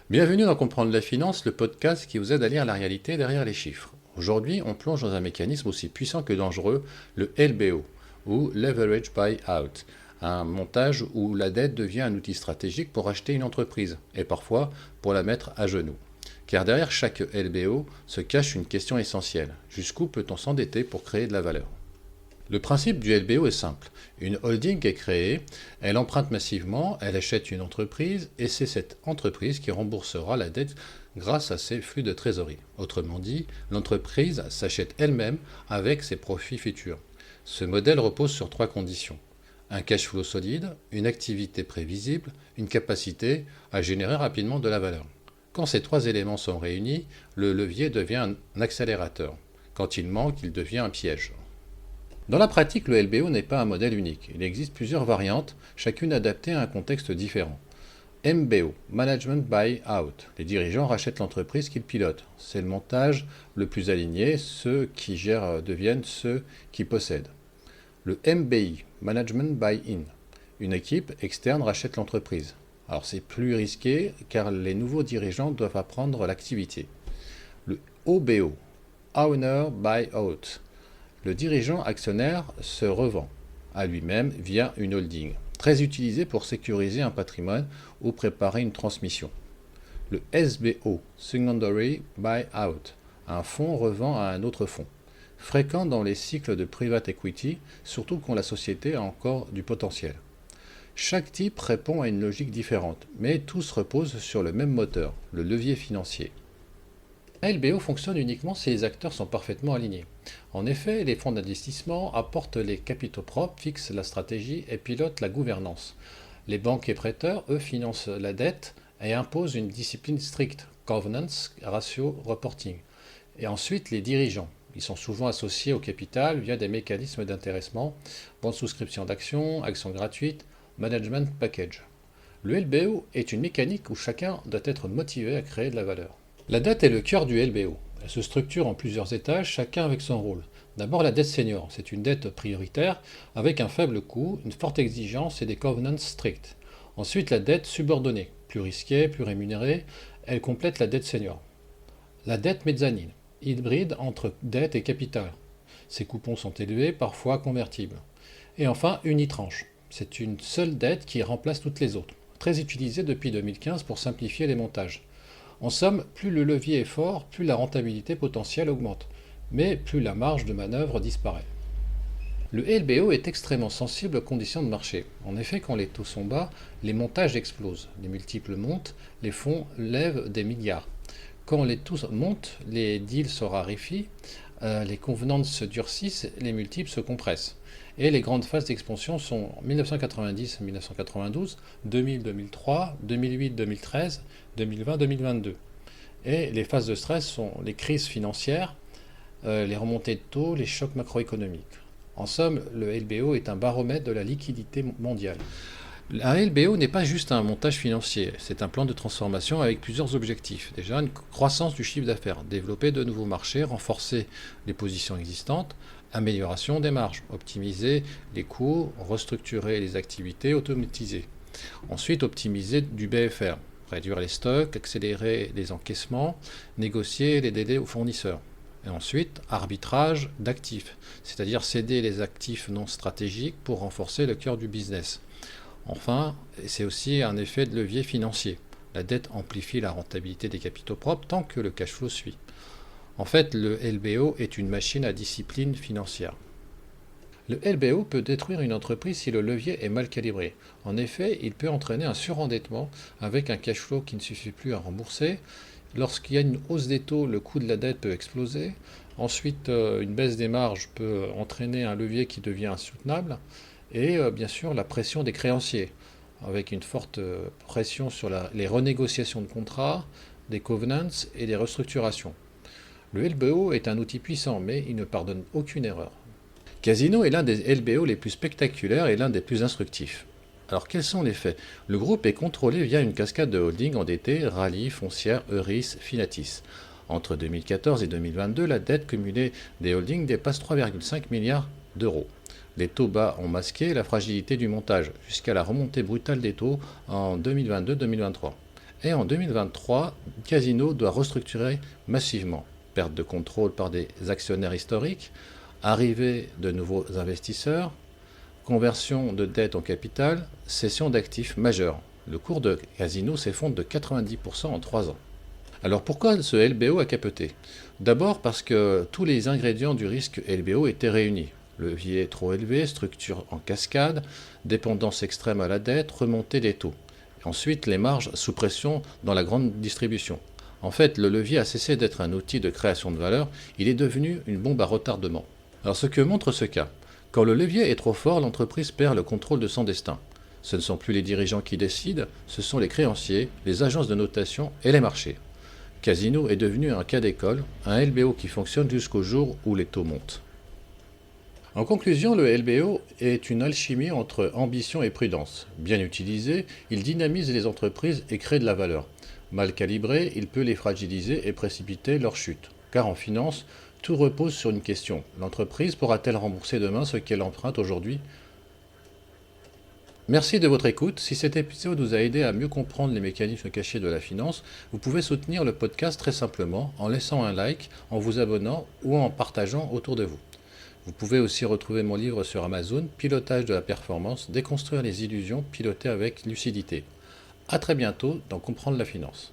Bienvenue dans Comprendre la finance, le podcast qui vous aide à lire la réalité derrière les chiffres. Aujourd'hui, on plonge dans un mécanisme aussi puissant que dangereux, le LBO, ou Leverage Buyout, un montage où la dette devient un outil stratégique pour acheter une entreprise, et parfois pour la mettre à genoux. Car derrière chaque LBO se cache une question essentielle. Jusqu'où peut-on s'endetter pour créer de la valeur ? Le principe du LBO est simple. Une holding est créée, elle emprunte massivement, elle achète une entreprise et c'est cette entreprise qui remboursera la dette grâce à ses flux de trésorerie. Autrement dit, l'entreprise s'achète elle-même avec ses profits futurs. Ce modèle repose sur trois conditions. Un cash flow solide, une activité prévisible, une capacité à générer rapidement de la valeur. Quand ces trois éléments sont réunis, le levier devient un accélérateur. Quand il manque, il devient un piège. Dans la pratique, le LBO n'est pas un modèle unique. Il existe plusieurs variantes, chacune adaptée à un contexte différent. MBO, Management Buy Out. Les dirigeants rachètent l'entreprise qu'ils pilotent. C'est le montage le plus aligné, ceux qui gèrent deviennent ceux qui possèdent. Le MBI, Management Buy In. Une équipe externe rachète l'entreprise. Alors c'est plus risqué car les nouveaux dirigeants doivent apprendre l'activité. Le OBO, Owner Buy Out. Le dirigeant actionnaire se revend à lui-même via une holding, très utilisé pour sécuriser un patrimoine ou préparer une transmission. Le SBO, Secondary Buyout, un fonds revend à un autre fonds, fréquent dans les cycles de private equity, surtout quand la société a encore du potentiel. Chaque type répond à une logique différente, mais tous reposent sur le même moteur, le levier financier. Un LBO fonctionne uniquement si les acteurs sont parfaitement alignés. En effet, les fonds d'investissement apportent les capitaux propres, fixent la stratégie et pilotent la gouvernance. Les banques et prêteurs, eux, financent la dette et imposent une discipline stricte, governance, ratio, reporting. Et ensuite, les dirigeants. Ils sont souvent associés au capital via des mécanismes d'intéressement, bons de souscription d'actions, actions gratuites, management package. Le LBO est une mécanique où chacun doit être motivé à créer de la valeur. La dette est le cœur du LBO. Elle se structure en plusieurs étages, chacun avec son rôle. D'abord la dette senior, c'est une dette prioritaire avec un faible coût, une forte exigence et des covenants stricts. Ensuite la dette subordonnée, plus risquée, plus rémunérée, elle complète la dette senior. La dette mezzanine, hybride entre dette et capital. Ses coupons sont élevés, parfois convertibles. Et enfin unitranche, c'est une seule dette qui remplace toutes les autres, très utilisée depuis 2015 pour simplifier les montages. En somme, plus le levier est fort, plus la rentabilité potentielle augmente, mais plus la marge de manœuvre disparaît. Le LBO est extrêmement sensible aux conditions de marché. En effet, quand les taux sont bas, les montages explosent, les multiples montent, les fonds lèvent des milliards. Quand les taux montent, les deals se raréfient, les convenances se durcissent, les multiples se compressent. Et les grandes phases d'expansion sont 1990-1992, 2000-2003, 2008-2013, 2020-2022. Et les phases de stress sont les crises financières, les remontées de taux, les chocs macroéconomiques. En somme, le LBO est un baromètre de la liquidité mondiale. Un LBO n'est pas juste un montage financier, c'est un plan de transformation avec plusieurs objectifs. Déjà, une croissance du chiffre d'affaires, développer de nouveaux marchés, renforcer les positions existantes, amélioration des marges, optimiser les coûts, restructurer les activités, automatiser. Ensuite, optimiser du BFR, réduire les stocks, accélérer les encaissements, négocier les délais aux fournisseurs. Et ensuite, arbitrage d'actifs, c'est-à-dire céder les actifs non stratégiques pour renforcer le cœur du business. Enfin, c'est aussi un effet de levier financier. La dette amplifie la rentabilité des capitaux propres tant que le cash flow suit. En fait, le LBO est une machine à discipline financière. Le LBO peut détruire une entreprise si le levier est mal calibré. En effet, il peut entraîner un surendettement avec un cash flow qui ne suffit plus à rembourser. Lorsqu'il y a une hausse des taux, le coût de la dette peut exploser. Ensuite, une baisse des marges peut entraîner un levier qui devient insoutenable. Et bien sûr, la pression des créanciers, avec une forte pression sur les renégociations de contrats, des covenants et des restructurations. Le LBO est un outil puissant, mais il ne pardonne aucune erreur. Casino est l'un des LBO les plus spectaculaires et l'un des plus instructifs. Alors quels sont les faits ? Le groupe est contrôlé via une cascade de holdings endettés, Rallye, Foncière, Euris, Finatis. Entre 2014 et 2022, la dette cumulée des holdings dépasse 3,5 milliards d'euros. Les taux bas ont masqué la fragilité du montage, jusqu'à la remontée brutale des taux en 2022-2023. Et en 2023, Casino doit restructurer massivement. Perte de contrôle par des actionnaires historiques, arrivée de nouveaux investisseurs, conversion de dette en capital, cession d'actifs majeurs. Le cours de Casino s'effondre de 90% en 3 ans. Alors pourquoi ce LBO a capoté? D'abord parce que tous les ingrédients du risque LBO étaient réunis. Levier trop élevé, structure en cascade, dépendance extrême à la dette, remontée des taux. Ensuite, les marges sous pression dans la grande distribution. En fait, le levier a cessé d'être un outil de création de valeur, il est devenu une bombe à retardement. Alors ce que montre ce cas, quand le levier est trop fort, l'entreprise perd le contrôle de son destin. Ce ne sont plus les dirigeants qui décident, ce sont les créanciers, les agences de notation et les marchés. Casino est devenu un cas d'école, un LBO qui fonctionne jusqu'au jour où les taux montent. En conclusion, le LBO est une alchimie entre ambition et prudence. Bien utilisé, il dynamise les entreprises et crée de la valeur. Mal calibré, il peut les fragiliser et précipiter leur chute. Car en finance, tout repose sur une question. L'entreprise pourra-t-elle rembourser demain ce qu'elle emprunte aujourd'hui? Merci de votre écoute. Si cet épisode vous a aidé à mieux comprendre les mécanismes cachés de la finance, vous pouvez soutenir le podcast très simplement en laissant un like, en vous abonnant ou en partageant autour de vous. Vous pouvez aussi retrouver mon livre sur Amazon, Pilotage de la performance, déconstruire les illusions, piloter avec lucidité. A très bientôt dans Comprendre la finance.